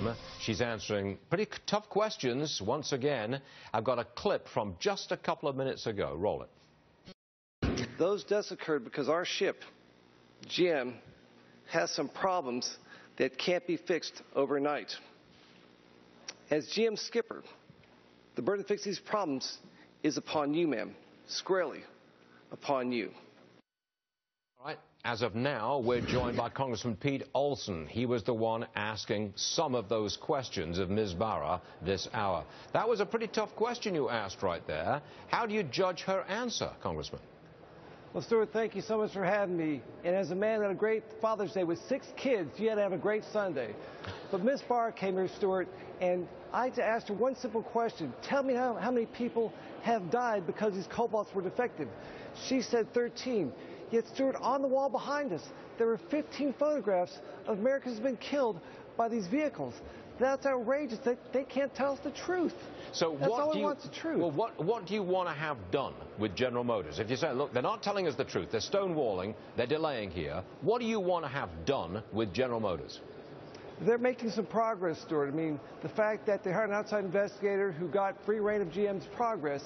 GM. She's answering pretty tough questions once again. I've got a clip from just a couple of minutes ago. Roll it. Those deaths occurred because our ship, GM, has some problems that can't be fixed overnight. As GM skipper, the burden to fix these problems is upon you, ma'am, squarely upon you. All right. As of now, we're joined by Congressman Pete Olson. He was the one asking some of those questions of Ms. Barra this hour. That was a pretty tough question you asked right there. How do you judge her answer, Congressman? Well, Stuart, thank you so much for having me. And as a man that had a great Father's Day with 6 kids, you had to have a great Sunday. But Ms. Barr came here, Stuart, and I asked her one simple question. Tell me how many people have died because these cobalts were defective. She said 13. Yet, Stuart, on the wall behind us, there were 15 photographs of Americans who have been killed by these vehicles. That's outrageous. They can't tell us the truth. So that's all we want, the truth. Well, what do you want to have done with General Motors? If you say, look, they're not telling us the truth, they're stonewalling, they're delaying here, what do you want to have done with General Motors? They're making some progress, Stuart. I mean, the fact that they hired an outside investigator who got free reign of GM's progress.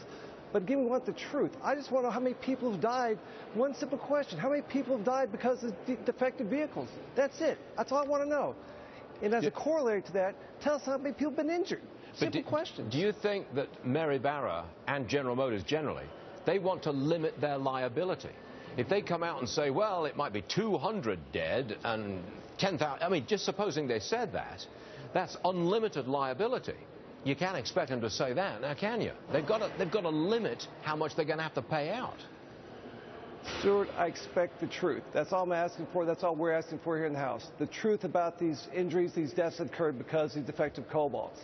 But again, we want the truth. I just want to know how many people have died. One simple question. How many people have died because of defective vehicles? That's it. That's all I want to know. And as a corollary to that, tell us how many people have been injured. Simple questions. Do you think that Mary Barra and General Motors generally, they want to limit their liability? If they come out and say, well, it might be 200 dead and 10,000, I mean, just supposing they said that, that's unlimited liability. You can't expect them to say that, now can you? They've got to limit how much they're going to have to pay out. Stuart, I expect the truth. That's all I'm asking for. That's all we're asking for here in the House. The truth about these injuries, these deaths that occurred because of these defective cobalts.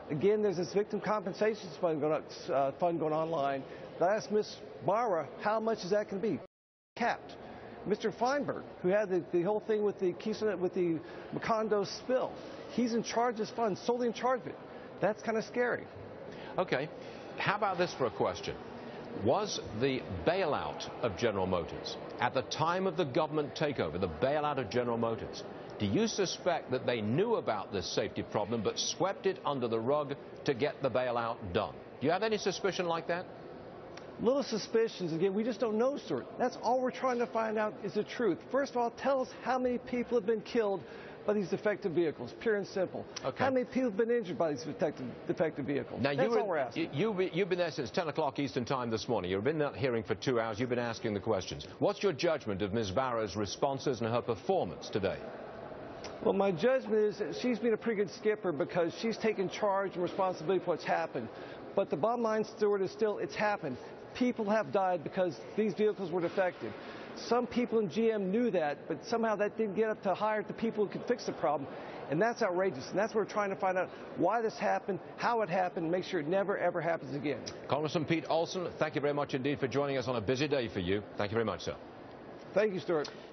Again, there's this victim compensation fund going online. I asked Ms. Barra, how much is that going to be? Capped. Mr. Feinberg, who had the whole thing with the Keystone, with the Macondo spill, he's in charge of this fund, solely in charge of it. That's kind of scary. Okay. How about this for a question? Was the bailout of General Motors, at the time of the government takeover, the bailout of General Motors, do you suspect that they knew about this safety problem but swept it under the rug to get the bailout done? Do you have any suspicion like that? Little suspicions. Again, we just don't know, Stuart. That's all we're trying to find out is the truth. First of all, tell us how many people have been killed by these defective vehicles, pure and simple. Okay. How many people have been injured by these defective vehicles? Now, that's all we're asking. You've been there since 10 o'clock Eastern Time this morning. You've been in that hearing for 2 hours. You've been asking the questions. What's your judgment of Ms. Barra's responses and her performance today? Well, my judgment is that she's been a pretty good skipper because she's taken charge and responsibility for what's happened. But the bottom line, Stuart, is still it's happened. People have died because these vehicles were defective. Some people in GM knew that, but somehow that didn't get up to hire the people who could fix the problem. And that's outrageous. And that's what we're trying to find out why this happened, how it happened, and make sure it never, ever happens again. Congressman Pete Olson, thank you very much indeed for joining us on a busy day for you. Thank you very much, sir. Thank you, Stuart.